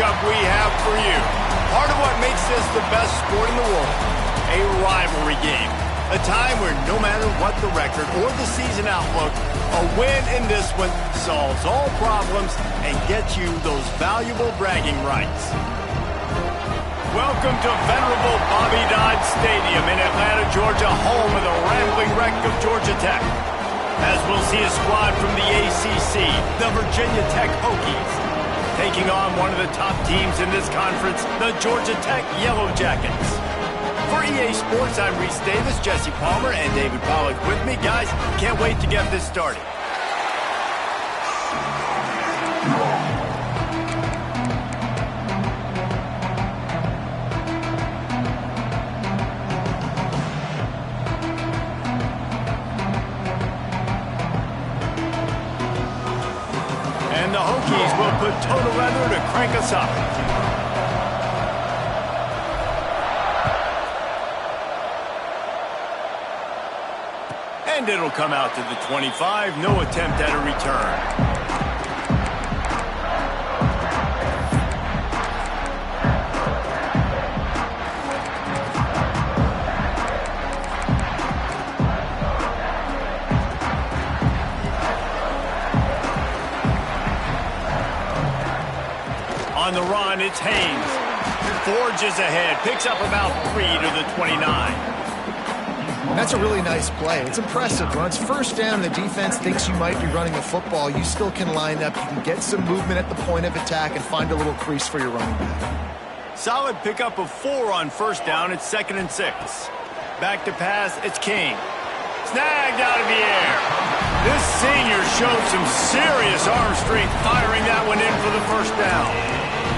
matchup we have for you. Part of what makes this the best sport in the world, a rivalry game. A time where no matter what the record or the season outlook, a win in this one solves all problems and gets you those valuable bragging rights. Welcome to venerable Bobby Dodd Stadium in Atlanta, Georgia, home of the rambling wreck of Georgia Tech. As we'll see a squad from the ACC, the Virginia Tech Hokies, taking on one of the top teams in this conference, the Georgia Tech Yellow Jackets. For EA Sports, I'm Reese Davis, Jesse Palmer, and David Pollack with me. Guys, can't wait to get this started. And the Hokies will put total leather to crank us up. And it'll come out to the 25. No attempt at a return. On the run, it's Haynes. Forges ahead, picks up about 3 to the 29. That's a really nice play. It's impressive. When it's first down and the defense thinks you might be running the football, you still can line up. You can get some movement at the point of attack and find a little crease for your running back. Solid pickup of 4 on first down. It's 2nd and 6. Back to pass. It's King. Snagged out of the air. This senior showed some serious arm strength firing that one in for the first down.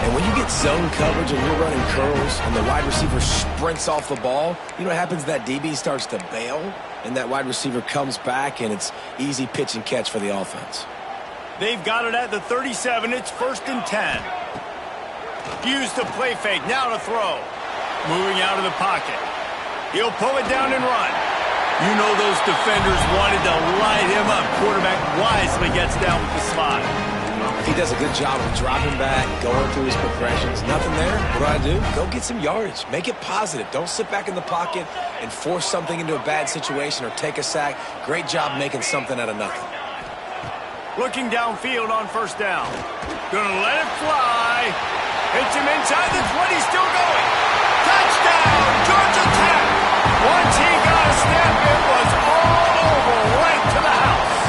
And when you get zone coverage and you're running curls and the wide receiver sprints off the ball, you know what happens? That DB starts to bail, and that wide receiver comes back, and it's easy pitch and catch for the offense. They've got it at the 37. It's 1st and 10. Used the play fake. Now to throw. Moving out of the pocket. He'll pull it down and run. You know those defenders wanted to light him up. Quarterback wisely gets down with the slide. He does a good job of dropping back, going through his progressions. Nothing there. What do? Go get some yardage. Make it positive. Don't sit back in the pocket and force something into a bad situation or take a sack. Great job making something out of nothing. Looking downfield on first down. Gonna let it fly. Hits him inside the 20. Still going. Touchdown, Georgia Tech. Once he got a snap, it was all over right to the house.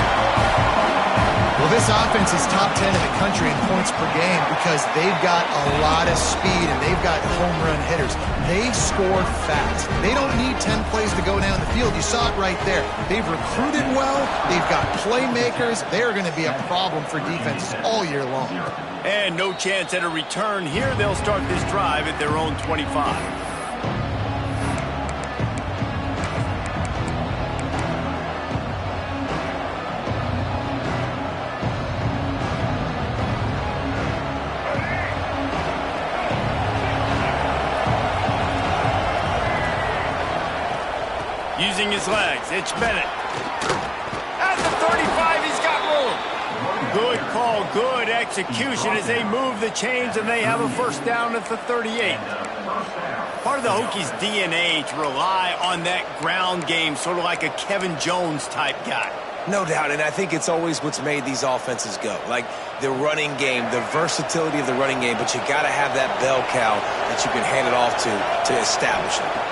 Well, this offense is top 10 in the country in points per game because they've got a lot of speed and they've got home run hitters. They score fast. They don't need 10 plays to go down the field. You saw it right there. They've recruited well. They've got playmakers. They are going to be a problem for defenses all year long. And no chance at a return here. They'll start this drive at their own 25. Using his legs, it's Bennett. At the 35, he's got room. Good call, good execution as they move the chains and they have a first down at the 38. Part of the Hokies' DNA to rely on that ground game, sort of like a Kevin Jones type guy. No doubt, and I think it's always what's made these offenses go. Like the running game, the versatility of the running game, but you got to have that bell cow that you can hand it off to establish it.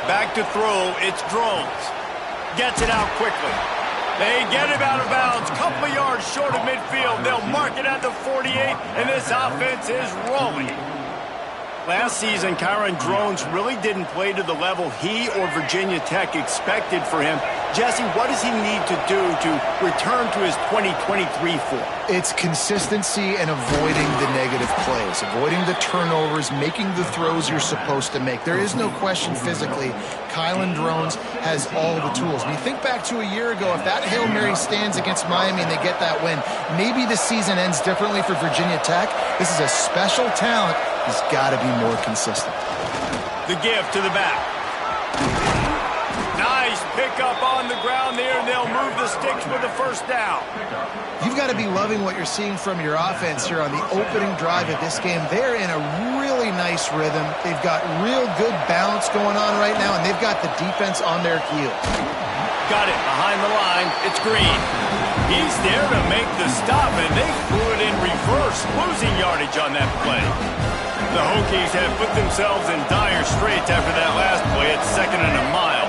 Back to throw, it's Drones. Gets it out quickly. They get him out of bounds. Couple of yards short of midfield. They'll mark it at the 48, and this offense is rolling. Last season, Kyron Drones really didn't play to the level he or Virginia Tech expected for him. Jesse, what does he need to do to return to his 2023 form? It's consistency and avoiding the negative plays, avoiding the turnovers, making the throws you're supposed to make. There is no question physically, Kyron Drones has all the tools. And you think back to a year ago, if that Hail Mary stands against Miami and they get that win, maybe the season ends differently for Virginia Tech. This is a special talent. He's got to be more consistent. The give to the back. Nice pickup on the ground there, and they'll move the sticks with the first down. You've got to be loving what you're seeing from your offense here on the opening drive of this game. They're in a really nice rhythm. They've got real good balance going on right now, and they've got the defense on their heels. Got it behind the line. It's Green. He's there to make the stop, and they threw it in reverse, losing yardage on that play. The Hokies have put themselves in dire straits after that last play at 2nd and a mile.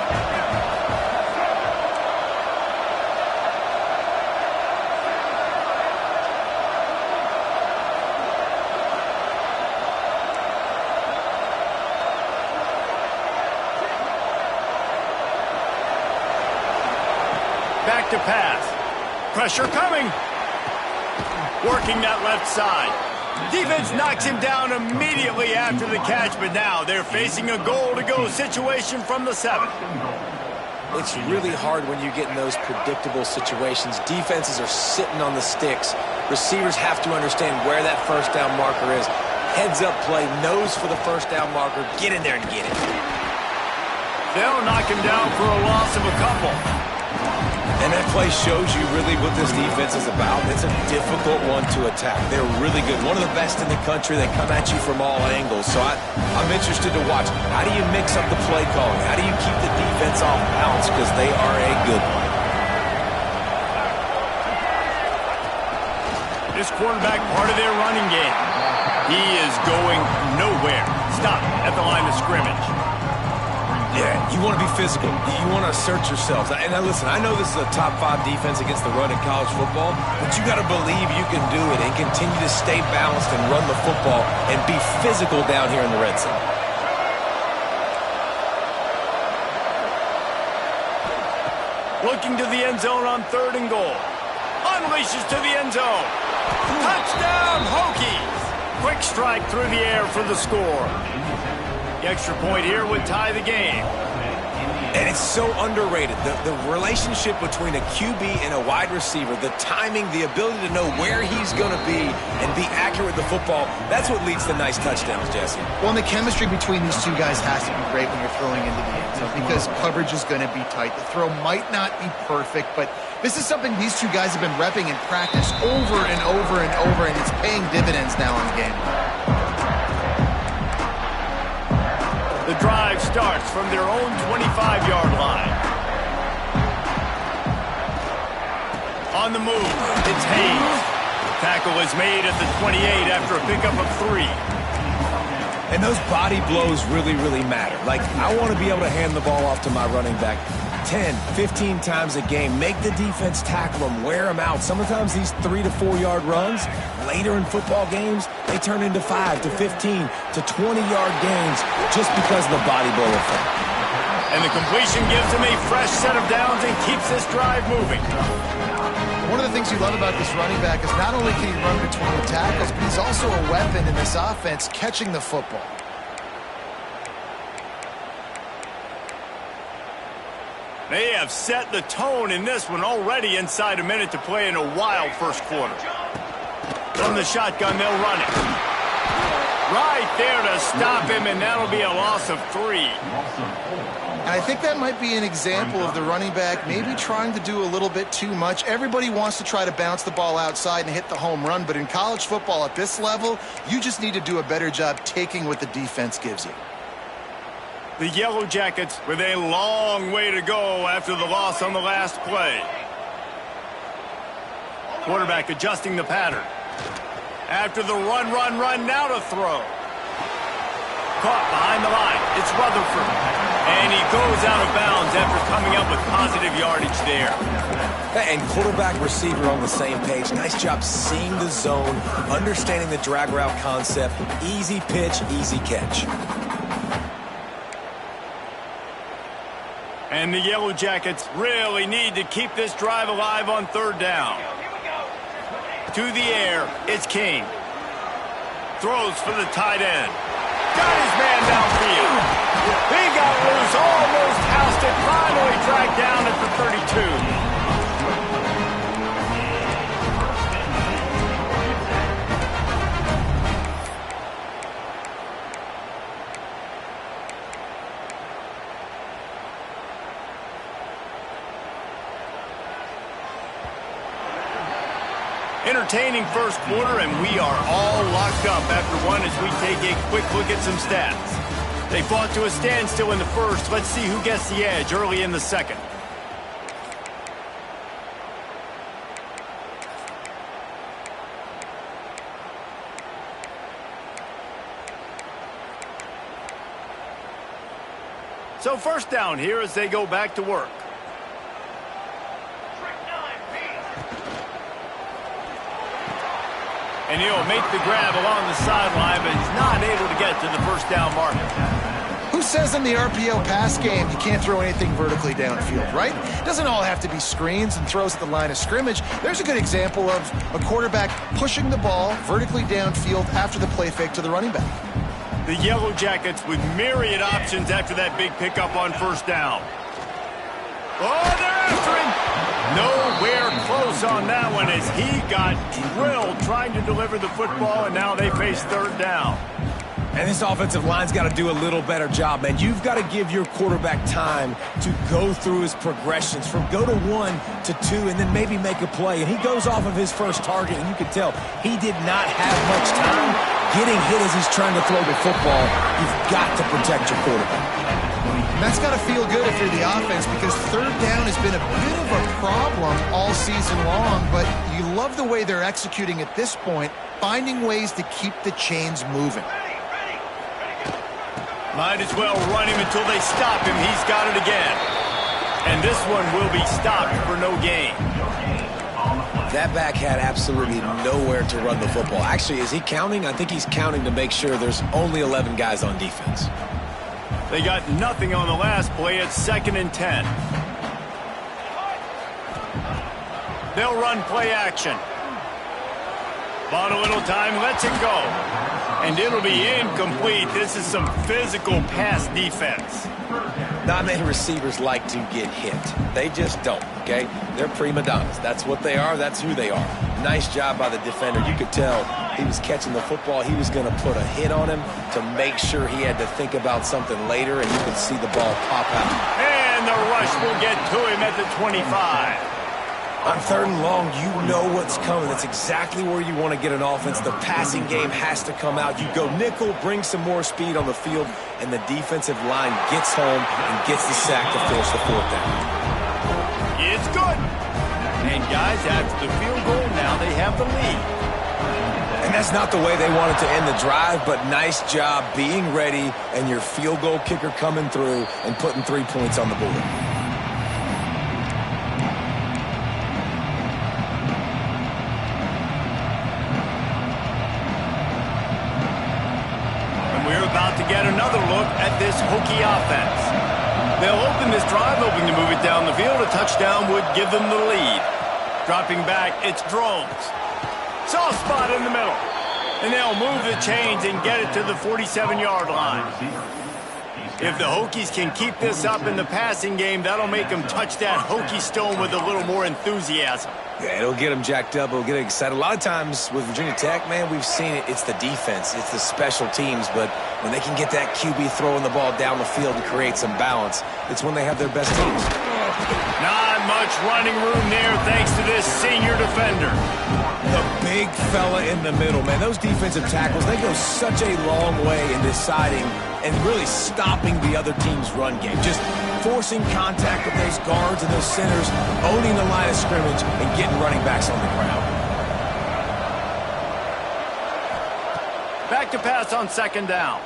Back to pass. Pressure coming. Working that left side. Defense knocks him down immediately after the catch, but now they're facing a goal-to-go situation from the 7. It's really hard when you get in those predictable situations. Defenses are sitting on the sticks. Receivers have to understand where that first down marker is. Heads-up play, nose for the first down marker. Get in there and get it. They'll knock him down for a loss of a couple. And that play shows you really what this defense is about. It's a difficult one to attack. They're really good. One of the best in the country. They come at you from all angles. So I'm interested to watch. How do you mix up the play calling? How do you keep the defense off balance? Because they are a good one. This quarterback part of their running game. He is going nowhere. Stop at the line of scrimmage. Yeah, you want to be physical. You want to assert yourselves. And now listen, I know this is a top 5 defense against the run in college football, but you got to believe you can do it and continue to stay balanced and run the football and be physical down here in the red zone. Looking to the end zone on 3rd and goal. Unleashes to the end zone. Touchdown, Hokies! Quick strike through the air for the score. The extra point here would tie the game. And it's so underrated. The relationship between a QB and a wide receiver, the timing, the ability to know where he's going to be and be accurate with the football, that's what leads to nice touchdowns, Jesse. Well, and the chemistry between these two guys has to be great when you're throwing into the end zone because coverage is going to be tight. The throw might not be perfect, but this is something these two guys have been repping in practice over and over and over, and it's paying dividends now in game. The drive starts from their own 25-yard line. On the move, it's Hayes. Tackle is made at the 28 after a pickup of 3. And those body blows really, really matter. Like, I want to be able to hand the ball off to my running back 10, 15 times a game. Make the defense tackle them, wear them out. Sometimes these 3 to 4 yard runs, later in football games, they turn into 5 to 15 to 20-yard gains just because of the body blow effect. And the completion gives him a fresh set of downs and keeps this drive moving. One of the things you love about this running back is not only can he run between the tackles, but he's also a weapon in this offense catching the football. They have set the tone in this one already inside a minute to play in a wild first quarter. From the shotgun, they'll run it. Right there to stop him, and that'll be a loss of 3. And I think that might be an example of the running back maybe trying to do a little bit too much. Everybody wants to try to bounce the ball outside and hit the home run, but in college football at this level, you just need to do a better job taking what the defense gives you. The Yellow Jackets with a long way to go after the loss on the last play. Quarterback adjusting the pattern. After the run, now to throw. Caught behind the line. It's Rutherford. And he goes out of bounds after coming up with positive yardage there. And quarterback, receiver on the same page. Nice job seeing the zone, understanding the drag route concept. Easy pitch, easy catch. And the Yellow Jackets really need to keep this drive alive on 3rd down. To the air, it's King. Throws for the tight end. Got his man downfield. He got loose, almost housed it, finally dragged down at the 32. Entertaining first quarter, and we are all locked up after one as we take a quick look at some stats. They fought to a standstill in the first. Let's see who gets the edge early in the second. So first down here as they go back to work. And he'll make the grab along the sideline, but he's not able to get to the first down marker. Who says in the RPO pass game you can't throw anything vertically downfield, right? It doesn't all have to be screens and throws at the line of scrimmage. There's a good example of a quarterback pushing the ball vertically downfield after the play fake to the running back. The Yellow Jackets with myriad options after that big pickup on first down. Oh, they're after him! Nowhere close on that one as he got drilled trying to deliver the football, and now they face third down. And this offensive line's got to do a little better job, man. You've got to give your quarterback time to go through his progressions from go to 1 to 2 and then maybe make a play. And he goes off of his first target, and you can tell he did not have much time getting hit as he's trying to throw the football. You've got to protect your quarterback. And that's got to feel good if you're the offense, because third down has been a bit of a problem all season long, but you love the way they're executing at this point, finding ways to keep the chains moving. Might as well run him until they stop him. He's got it again. And this one will be stopped for no gain. That back had absolutely nowhere to run the football. Actually, is he counting? I think he's counting to make sure there's only 11 guys on defense. They got nothing on the last play. It's 2nd and 10. They'll run play action. Bought a little time, lets it go. And it'll be incomplete. This is some physical pass defense. Not many receivers like to get hit. They just don't, okay? They're prima donnas. That's what they are. That's who they are. Nice job by the defender. You could tell he was catching the football. He was going to put a hit on him to make sure he had to think about something later, and you could see the ball pop out. And the rush will get to him at the 25. On 3rd and long, you know what's coming. That's exactly where you want to get an offense. The passing game has to come out. You go nickel, bring some more speed on the field, and the defensive line gets home and gets the sack to force the 4th down. It's good. And guys, after the field goal, now they have the lead. And that's not the way they wanted to end the drive, but nice job being ready and your field goal kicker coming through and putting 3 points on the board. Get another look at this Hokie offense. They'll open this drive, hoping to move it down the field. A touchdown would give them the lead. Dropping back, it's Drones. Soft spot in the middle. And they'll move the chains and get it to the 47-yard line. If the Hokies can keep this up in the passing game, that'll make them touch that Hokie stone with a little more enthusiasm. Yeah, it'll get them jacked up. It'll get them excited. A lot of times with Virginia Tech, man, we've seen it. It's the defense. It's the special teams. But when they can get that QB throwing the ball down the field and create some balance, it's when they have their best teams. Not much running room there thanks to this senior defender. The big fella in the middle, man. Those defensive tackles, they go such a long way in deciding and really stopping the other team's run game. Just forcing contact with those guards and those centers, owning the line of scrimmage, and getting running backs on the ground. Back to pass on 2nd down.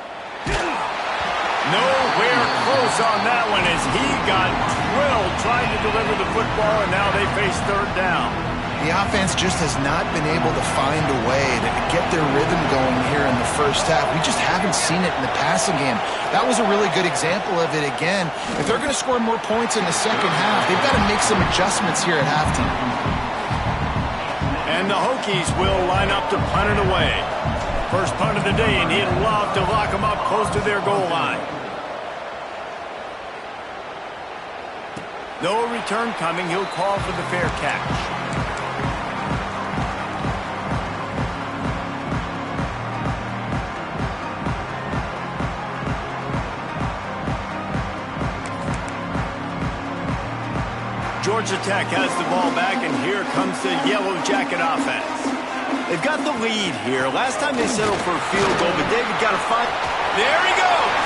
Nowhere close on that one as he got drilled trying to deliver the football, and now they face 3rd down. The offense just has not been able to find a way to get their rhythm going here in the first half. We just haven't seen it in the passing game. That was a really good example of it again. If they're going to score more points in the second half, they've got to make some adjustments here at halftime. And the Hokies will line up to punt it away. First punt of the day, and he'd love to lock them up close to their goal line. No return coming. He'll call for the fair catch. Georgia Tech has the ball back, and here comes the Yellow Jacket offense. They've got the lead here. Last time they settled for a field goal, but David got to find. There he goes.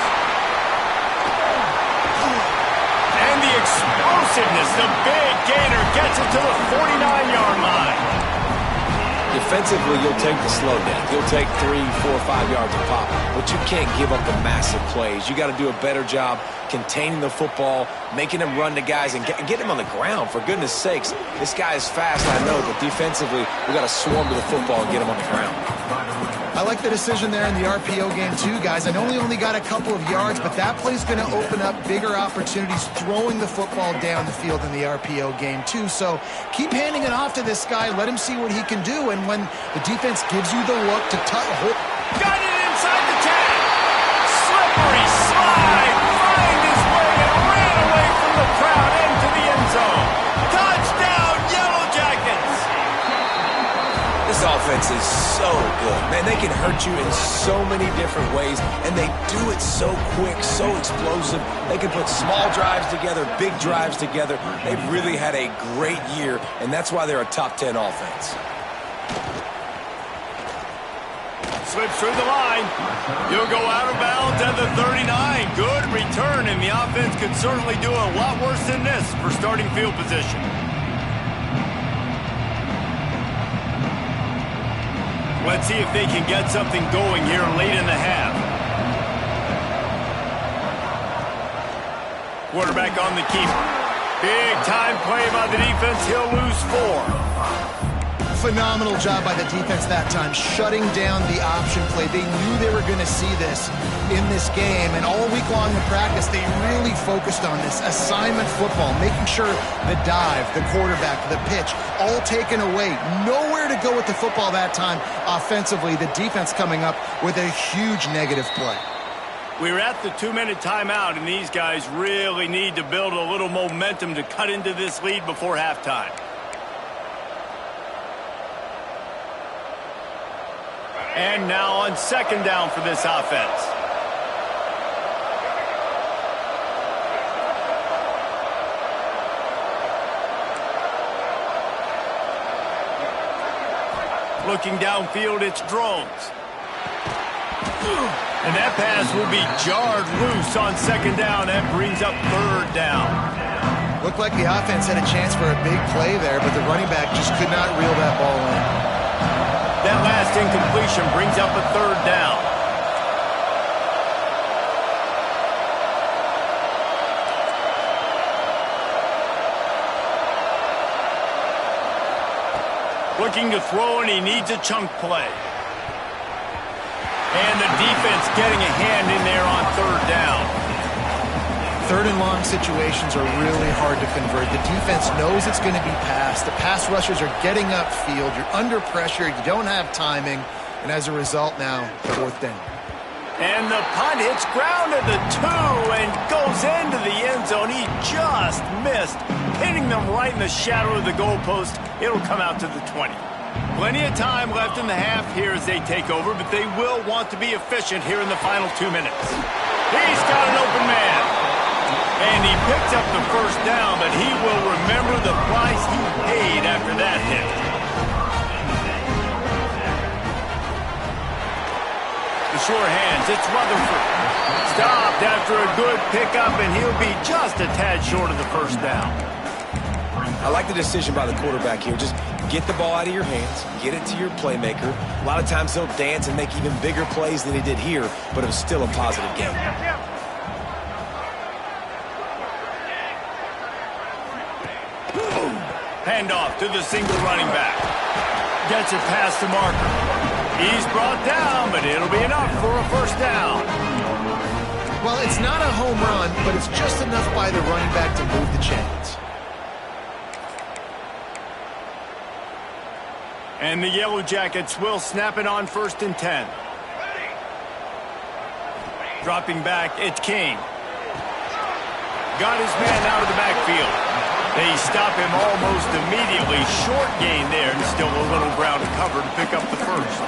And the explosiveness, the big gainer gets it to the 49-yard line. Defensively, you'll take the slow down. You'll take 3, 4, 5 yards a pop, but you can't give up the massive plays. You got to do a better job containing the football, making them run to guys, and get him on the ground. For goodness sakes, this guy is fast, I know, but defensively, we got to swarm to the football and get him on the ground. I like the decision there in the RPO game too, guys. I know he only got a couple of yards, but that play's going to open up bigger opportunities throwing the football down the field in the RPO game too. So keep handing it off to this guy. Let him see what he can do. And when the defense gives you the look to got it inside the 10. Slippery slide. Find his way and ran away from the crowd into the end zone. Touchdown, Yellow Jackets. This offense is so good. Man, they can hurt you in so many different ways, and they do it so quick, so explosive. They can put small drives together, big drives together. They've really had a great year, and that's why they're a top 10 offense. Slips through the line. He'll go out of bounds at the 39. Good return, and the offense could certainly do a lot worse than this for starting field position. Let's see if they can get something going here late in the half. Quarterback on the keeper. Big time play by the defense. He'll lose 4. Phenomenal job by the defense that time, shutting down the option play. They knew they were going to see this in this game, and all week long in practice, they really focused on this assignment football, making sure the dive, the quarterback, the pitch, all taken away. Nowhere to go with the football that time offensively. The defense coming up with a huge negative play. We were at the 2-minute timeout, and these guys really need to build a little momentum to cut into this lead before halftime. And now on second down for this offense. Looking downfield, it's Drones. And that pass will be jarred loose on second down. That brings up third down. Looked like the offense had a chance for a big play there, but the running back just could not reel that ball in. That last incompletion brings up a third down. Looking to throw, and he needs a chunk play. And the defense getting a hand in there on third down. Third and long situations are really hard to convert. The defense knows it's going to be passed. The pass rushers are getting upfield. You're under pressure. You don't have timing. And as a result now, fourth down. And the punt hits ground at the 2 and goes into the end zone. He just missed, hitting them right in the shadow of the goalpost. It'll come out to the 20. Plenty of time left in the half here as they take over, but they will want to be efficient here in the final 2 minutes. He's got an open man. And he picks up the first down, but he will remember the price he paid after that hit. The sure hands, it's Rutherford. Stopped after a good pickup, and he'll be just a tad short of the first down. I like the decision by the quarterback here. Just get the ball out of your hands, get it to your playmaker. A lot of times he'll dance and make even bigger plays than he did here, but it was still a positive game. Handoff to the single running back. Gets it past the marker. He's brought down, but it'll be enough for a first down. Well, it's not a home run, but it's just enough by the running back to move the chains. And the Yellow Jackets will snap it on 1st and 10. Dropping back, it's King. Got his man out of the backfield. They stop him almost immediately. Short gain there, and still a little ground to cover to pick up the first.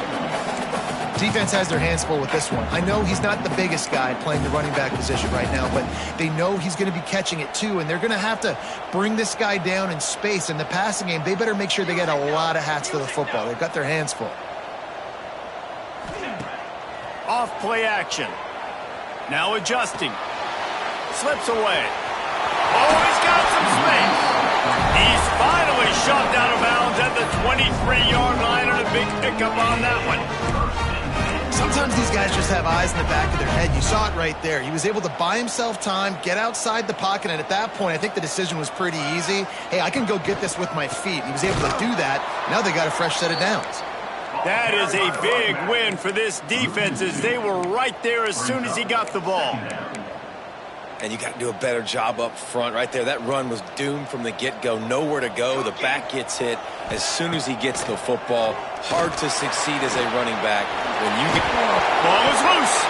Defense has their hands full with this one. I know he's not the biggest guy playing the running back position right now, but they know he's going to be catching it too, and they're going to have to bring this guy down in space. In the passing game, they better make sure they get a lot of hats to the football. They've got their hands full. Off play action. Now adjusting. Slips away. Oh, he's got some space. He's finally shoved out of bounds at the 23-yard line, and a big pickup on that one. Sometimes these guys just have eyes in the back of their head. You saw it right there. He was able to buy himself time, get outside the pocket, and at that point, I think the decision was pretty easy. Hey, I can go get this with my feet. He was able to do that. Now they got a fresh set of downs. That is a big win for this defense, as they were right there as soon as he got the ball. And you got to do a better job up front right there. That run was doomed from the get-go. Nowhere to go. The back gets hit as soon as he gets the football. Hard to succeed as a running back when you get... Ball is loose.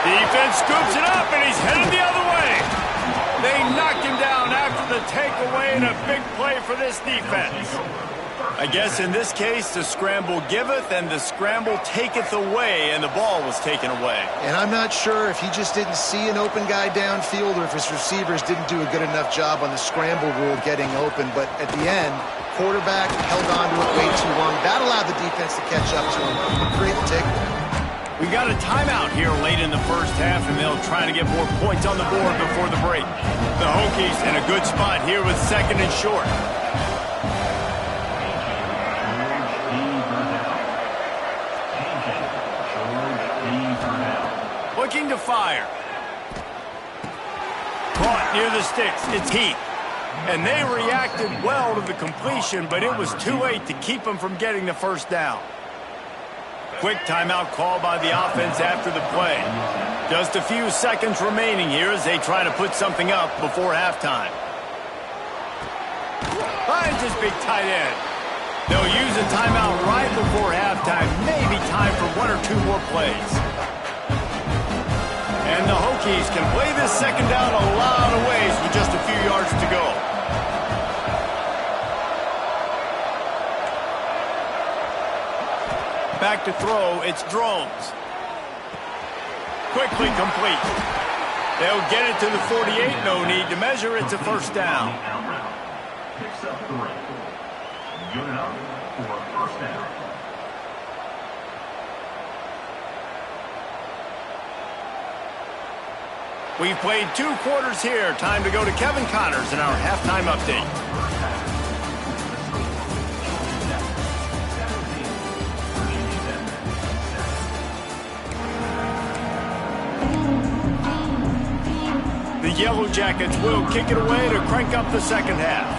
Defense scoops it up, and he's headed the other way. They knocked him down after the takeaway, and a big play for this defense. I guess in this case, the scramble giveth and the scramble taketh away, and the ball was taken away. And I'm not sure if he just didn't see an open guy downfield or if his receivers didn't do a good enough job on the scramble rule getting open. But at the end, quarterback held on to it way too long. That allowed the defense to catch up to him and create the takeaway. We got a timeout here late in the first half, and they'll try to get more points on the board before the break. The Hokies in a good spot here with 2nd and short. Looking to fire. Caught near the sticks. It's Heath. And they reacted well to the completion, but it was too late to keep them from getting the first down. Quick timeout call by the offense after the play. Just a few seconds remaining here as they try to put something up before halftime. Finds his big tight end. They'll use a timeout right before halftime. Maybe time for 1 or 2 more plays. And the Hokies can play this second down a lot of ways with just a few yards to go. Back to throw, it's Drones. Quickly complete. They'll get it to the 48, no need to measure, it's a first down. Picks up 3. Good enough for a first down. We've played 2 quarters here. Time to go to Kevin Connors in our halftime update. The Yellow Jackets will kick it away to crank up the second half.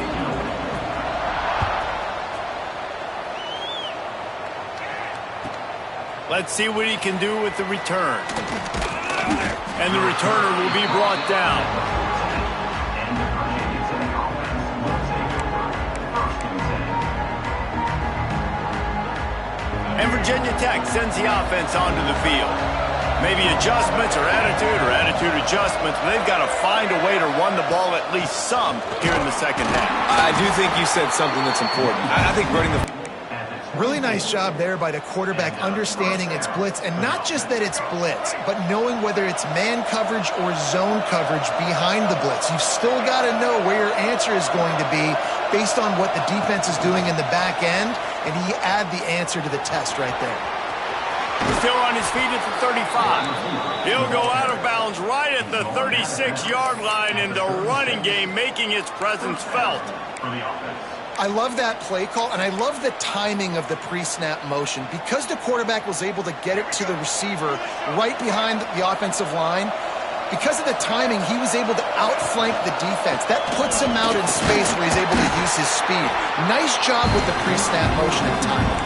Let's see what he can do with the return. And the returner will be brought down. And Virginia Tech sends the offense onto the field. Maybe adjustments or attitude adjustments, but they've got to find a way to run the ball at least some here in the second half. I do think you said something that's important. I think running the... Really nice job there by the quarterback understanding it's blitz, and not just that it's blitz, but knowing whether it's man coverage or zone coverage behind the blitz. You've still got to know where your answer is going to be based on what the defense is doing in the back end, and he add the answer to the test right there. Still on his feet at the 35. He'll go out of bounds right at the 36-yard line, and the running game making its presence felt. I love that play call, and I love the timing of the pre-snap motion. Because the quarterback was able to get it to the receiver right behind the offensive line, because of the timing, he was able to outflank the defense. That puts him out in space where he's able to use his speed. Nice job with the pre-snap motion and timing.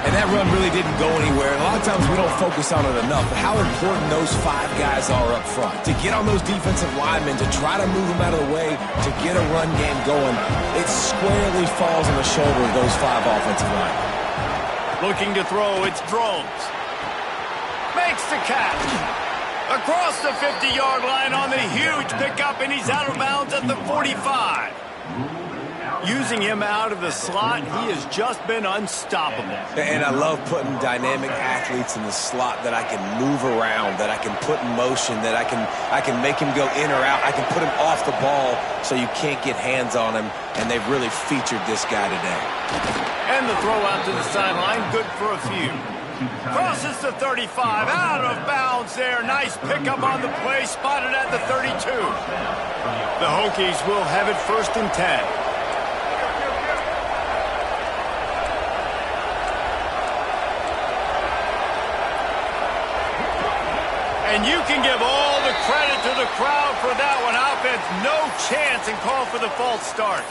And that run really didn't go anywhere. And a lot of times we don't focus on it enough, but how important those 5 guys are up front. To get on those defensive linemen, to try to move them out of the way, to get a run game going, it squarely falls on the shoulder of those 5 offensive linemen. Looking to throw, it's Drones. Makes the catch. Across the 50-yard line on the huge pickup, and he's out of bounds at the 45. Using him out of the slot, he has just been unstoppable. And I love putting dynamic athletes in the slot that I can move around, that I can put in motion, that I can make him go in or out. I can put him off the ball so you can't get hands on him, and they've really featured this guy today. And the throw out to the sideline, good for a few. Crosses the 35, out of bounds there. Nice pickup on the play, spotted at the 32. The Hokies will have it 1st and 10. And you can give all the credit to the crowd for that one. Offense, no chance, and call for the false start.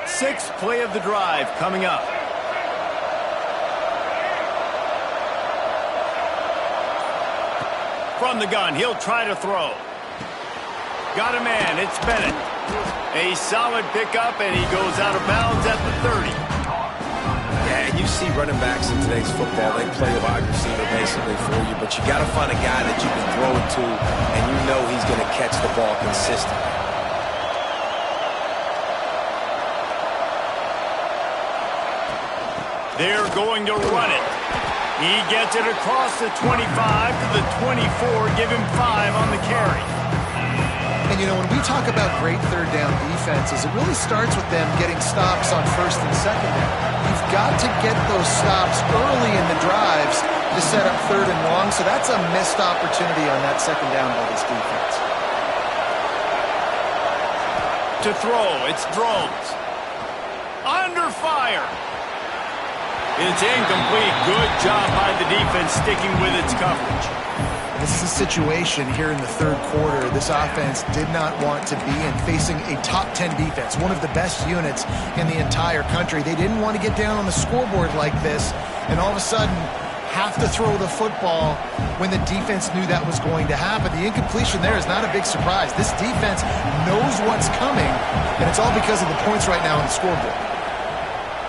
Sixth play of the drive coming up. From the gun, he'll try to throw. Got a man, it's Bennett. A solid pickup, and he goes out of bounds at the 30. Yeah, and you see running backs in today's football, they play a wide receiver basically for you, but you got to find a guy that you can throw it to, and you know he's going to catch the ball consistently. They're going to run it. He gets it across the 25 to the 24, give him 5 on the carry. And, you know, when we talk about great third down defenses, it really starts with them getting stops on 1st and 2nd down. You've got to get those stops early in the drives to set up 3rd and long, so that's a missed opportunity on that 2nd down by this defense. To throw, it's Drones. Under fire. It's incomplete. Good job by the defense sticking with its coverage. This is a situation here in the 3rd quarter this offense did not want to be in, facing a top 10 defense, one of the best units in the entire country. They didn't want to get down on the scoreboard like this and all of a sudden have to throw the football when the defense knew that was going to happen. The incompletion there is not a big surprise. This defense knows what's coming, and it's all because of the points right now on the scoreboard.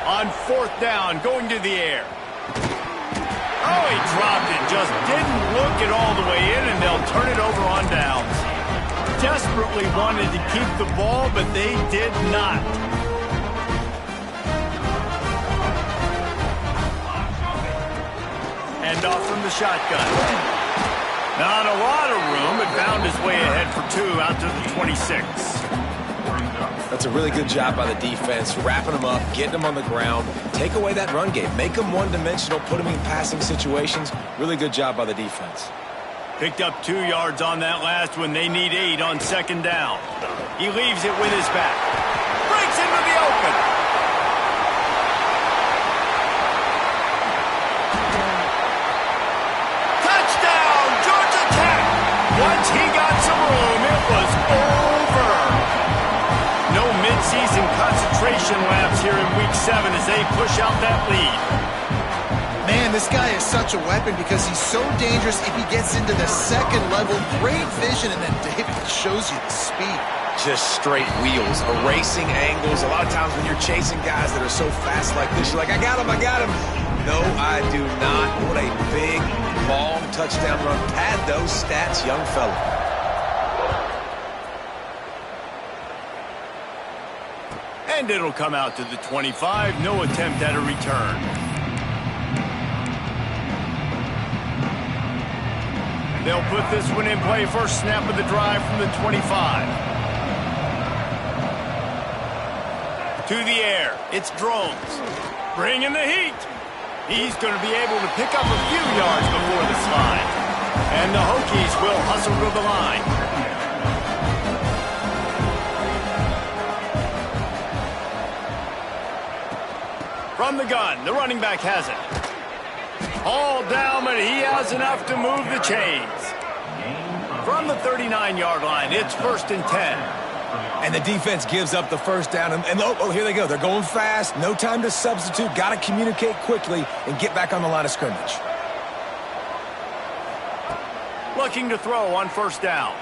On 4th down, going to the air. Oh, he dropped it. Just didn't look it all the way in, and they'll turn it over on downs. Desperately wanted to keep the ball, but they did not. Hand off from the shotgun. Not a lot of room, but found his way ahead for 2 out to the 26. That's a really good job by the defense, wrapping them up, getting them on the ground, take away that run game, make them one-dimensional, put them in passing situations. Really good job by the defense. Picked up 2 yards on that last one. They need 8 on 2nd down. He leaves it with his back. Breaks into the open. Touchdown, Georgia Tech. Once he got some room, it was over. No midseason concentration laps here in Week 7 as they push out that lead. Man, this guy is such a weapon because he's so dangerous if he gets into the 2nd level. Great vision, and then David shows you the speed. Just straight wheels, erasing angles. A lot of times when you're chasing guys that are so fast like this, you're like, I got him, I got him. No, I do not. What a big, long touchdown run. Pad those stats, young fella. And it'll come out to the 25. No attempt at a return. They'll put this one in play. First snap of the drive from the 25. To the air. It's Drones. Bringing the heat. He's going to be able to pick up a few yards before the slide. And the Hokies will hustle to the line. From the gun, the running back has it. All down, but he has enough to move the chains. From the 39-yard line, it's 1st and 10. And the defense gives up the 1st down. And oh, here they go. They're going fast. No time to substitute. Got to communicate quickly and get back on the line of scrimmage. Looking to throw on 1st down.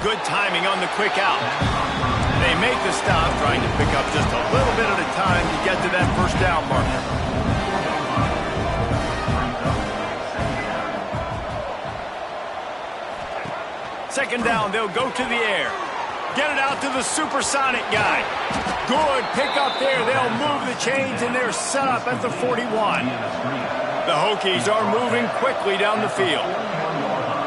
Good timing on the quick out. They make the stop, trying to pick up just a little bit at a time to get to that 1st down marker. Second down, they'll go to the air. Get it out to the supersonic guy. Good pickup there. They'll move the chains, and they're set up at the 41. The Hokies are moving quickly down the field.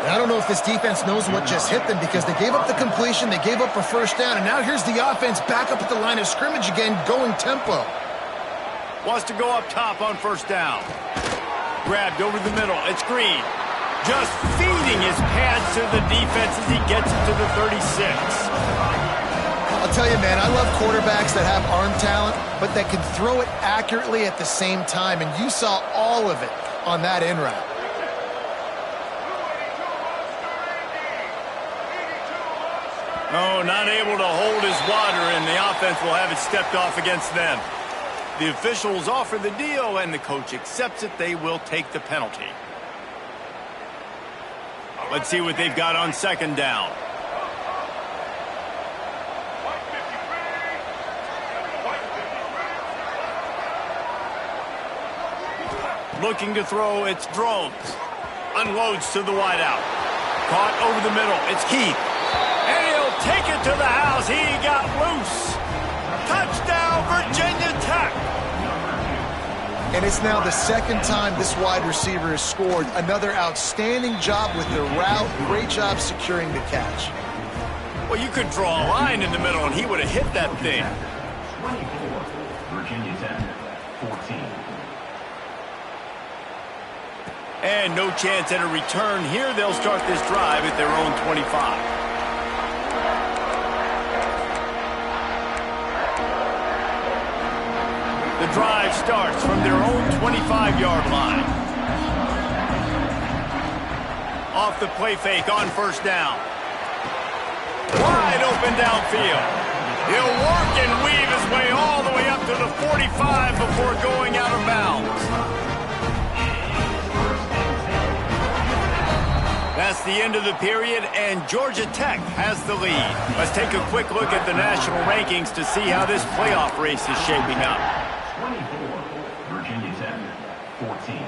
I don't know if this defense knows what just hit them because they gave up the completion, they gave up a first down, and now here's the offense back up at the line of scrimmage again, going tempo. Wants to go up top on first down. Grabbed over the middle. It's Green. Just feeding his pads to the defense as he gets it to the 36. I'll tell you, man, I love quarterbacks that have arm talent, but that can throw it accurately at the same time, and you saw all of it on that in route. Oh, not able to hold his water, and the offense will have it stepped off against them. The officials offer the deal, and the coach accepts it. They will take the penalty. Let's see what they've got on second down. Looking to throw, it's Drones. Unloads to the wideout. Caught over the middle, it's Keith. And he'll take it to the house. He got loose. Touchdown, Virginia Tech. And it's now the second time this wide receiver has scored. Another outstanding job with the route. Great job securing the catch. Well, you could draw a line in the middle, and he would have hit that thing. 24, Virginia Tech, 14. And no chance at a return here. They'll start this drive at their own 25. The drive starts from their own 25-yard line. Off the play fake on first down. Wide open downfield. He'll work and weave his way all the way up to the 45 before going out of bounds. That's the end of the period, and Georgia Tech has the lead. Let's take a quick look at the national rankings to see how this playoff race is shaping up. 24, Virginia Tech, 14.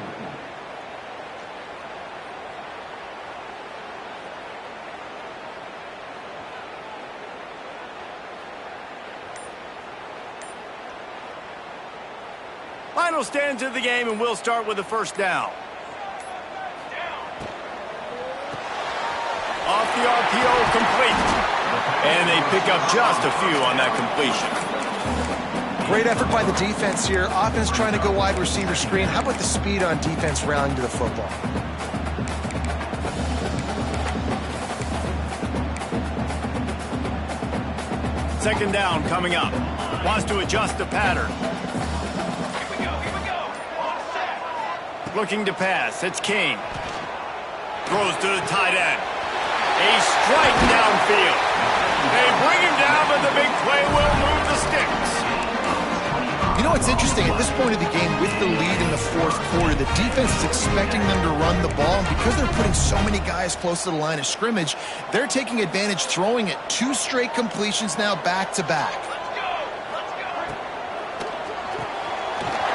Final stands of the game, and we'll start with the first down. Off the RPO, complete. And they pick up just a few on that completion. Great effort by the defense here. Offense trying to go wide receiver screen. How about the speed on defense rallying to the football? Second down coming up. Wants to adjust the pattern. Looking to pass. It's King. Throws to the tight end. A strike downfield. They bring him down, but the big play will move the sticks. You know what's interesting? At this point of the game, with the lead in the fourth quarter, the defense is expecting them to run the ball. And because they're putting so many guys close to the line of scrimmage, they're taking advantage, throwing it. 2 straight completions now back-to-back.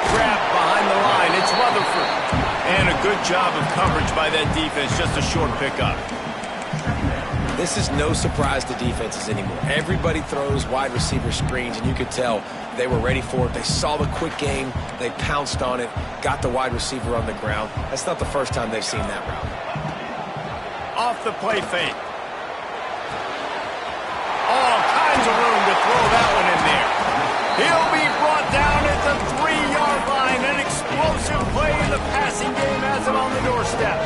Trapped behind the line. It's Rutherford. And a good job of coverage by that defense. Just a short pickup. This is no surprise to defenses anymore. Everybody throws wide receiver screens, and you could tell they were ready for it. They saw the quick game. They pounced on it, got the wide receiver on the ground. That's not the first time they've seen that route. Off the play fake. All kinds of room to throw that one in there. He'll be brought down at the 3-yard line. An explosive play in the passing game has him on the doorstep.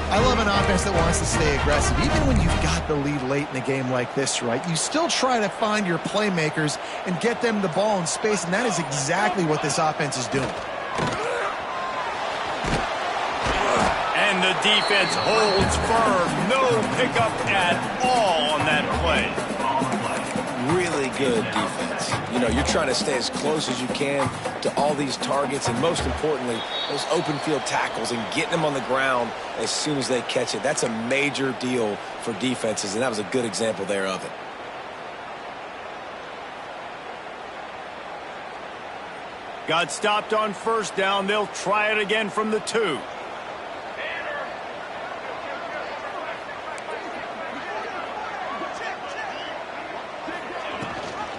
I love an offense that wants to stay aggressive. Even when you've got the lead late in a game like this, right, you still try to find your playmakers and get them the ball in space, and that is exactly what this offense is doing. And the defense holds firm. No pickup at all on that play. Really good defense. You know, you're trying to stay as close as you can to all these targets, and most importantly, those open field tackles and getting them on the ground as soon as they catch it. That's a major deal for defenses, and that was a good example there of it. Got stopped on first down. They'll try it again from the 2.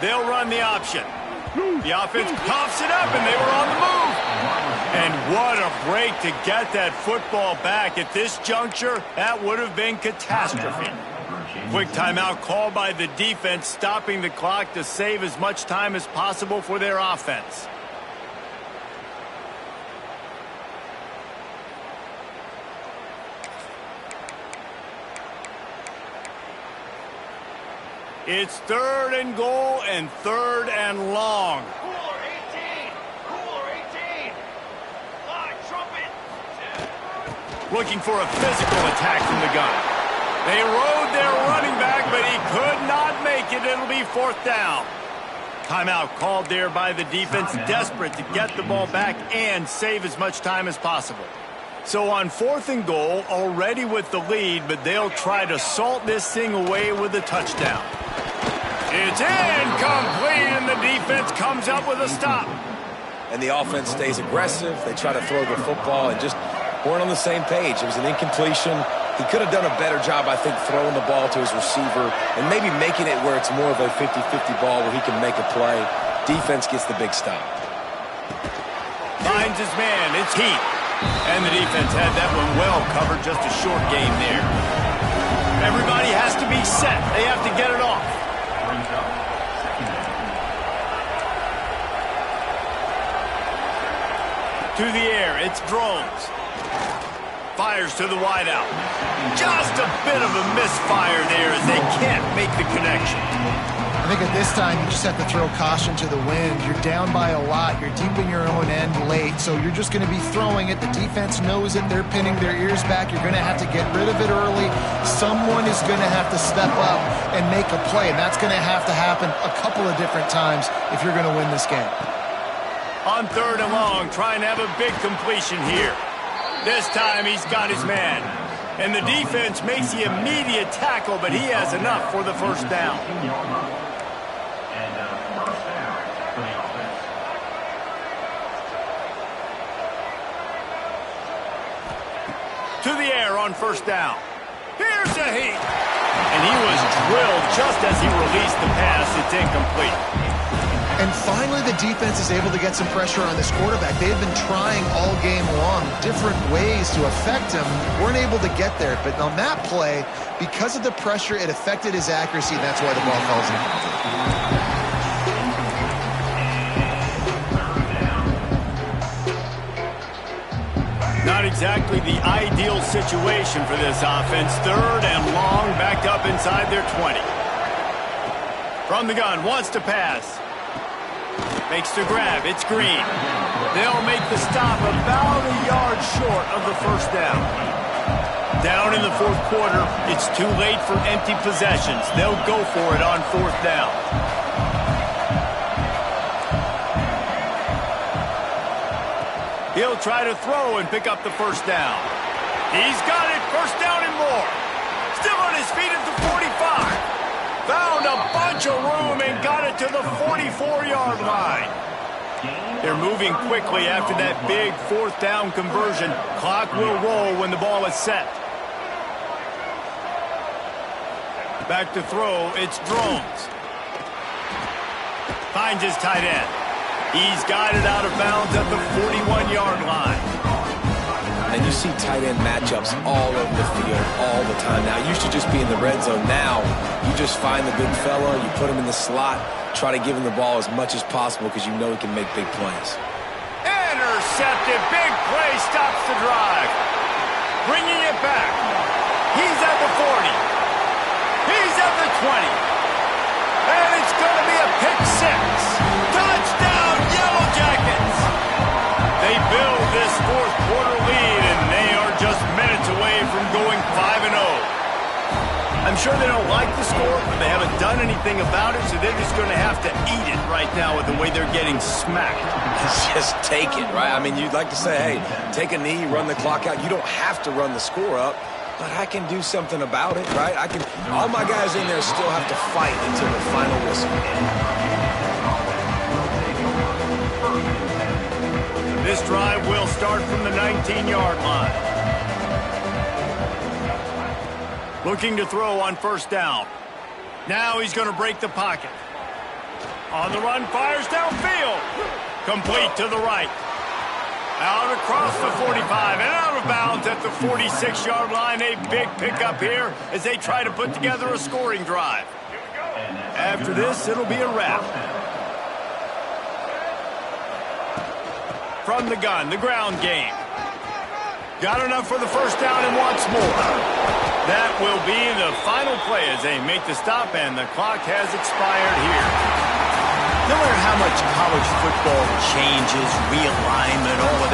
They'll run the option. The offense coughs it up, and they were on the move. And what a break to get that football back. At this juncture, that would have been catastrophe. Quick timeout called by the defense, stopping the clock to save as much time as possible for their offense. It's 3rd and goal and 3rd and long. Cooler 18! Cooler 18! Line, trumpet! Looking for a physical attack from the gun. They rode their running back, but he could not make it. It'll be 4th down. Timeout called there by the defense, desperate to get the ball back and save as much time as possible. So on 4th and goal, already with the lead, but they'll try to salt this thing away with a touchdown. It's incomplete, and the defense comes up with a stop. And the offense stays aggressive. They try to throw the football and just weren't on the same page. It was an incompletion. He could have done a better job, I think, throwing the ball to his receiver and maybe making it where it's more of a 50-50 ball where he can make a play. Defense gets the big stop. Finds his man. It's Heath. And the defense had that one well covered. Just a short game there. Everybody has to be set. They have to get it off. To the air, it's Drones. Fires to the wideout. Just a bit of a misfire there as they can't make the connection. I think at this time, you just have to throw caution to the wind. You're down by a lot. You're deep in your own end late, so you're just going to be throwing it. The defense knows it. They're pinning their ears back. You're going to have to get rid of it early. Someone is going to have to step up and make a play, and that's going to happen a couple of different times if you're going to win this game. On 3rd and long, trying to have a big completion here. This time he's got his man. And the defense makes the immediate tackle, but he has enough for the 1st down. To the air on 1st down. Here's a Heath. And he was drilled just as he released the pass. It's incomplete. And finally, the defense is able to get some pressure on this quarterback. They had been trying all game long different ways to affect him. Weren't able to get there. But on that play, because of the pressure, it affected his accuracy. That's why the ball falls in. Not exactly the ideal situation for this offense. 3rd and long, backed up inside their 20. From the gun, wants to pass. Makes the grab. It's Green. They'll make the stop about a yard short of the 1st down. Down in the 4th quarter, it's too late for empty possessions. They'll go for it on 4th down. He'll try to throw and pick up the 1st down. He's got it. 1st down and more. Still on his feet at the 45. Found a bunch of room and got it to the 44-yard line. They're moving quickly after that big 4th down conversion. Clock will roll when the ball is set. Back to throw, it's Drones. Finds his tight end. He's got it out of bounds at the 41-yard line. And you see tight end matchups all over the field all the time now. It used to just be in the red zone. Now you just find the big fella, you put him in the slot, try to give him the ball as much as possible because you know he can make big plays. Intercepted. Big play stops the drive. Bringing it back. He's at the 40. He's at the 20. And it's going to be a pick 6. Touchdown, Yellow Jackets. They build this 4th quarter lead, and they are just minutes away from going 5-0. I'm sure they don't like the score, but they haven't done anything about it, so they're just going to have to eat it right now with the way they're getting smacked. Just take it, right? I mean, you'd like to say, hey, take a knee, run the clock out. You don't have to run the score up, but I can do something about it, right? All my guys in there still have to fight until the final whistle. This drive will start from the 19-yard line. Looking to throw on 1st down. Now he's going to break the pocket. On the run, fires downfield. Complete to the right. Out across the 45 and out of bounds at the 46-yard line. A big pickup here as they try to put together a scoring drive. After this, it'll be a wrap. From the gun, the ground game. Got enough for the first down and wants more. That will be the final play as they make the stop, and the clock has expired here. No matter how much college football changes, realignment, all of that,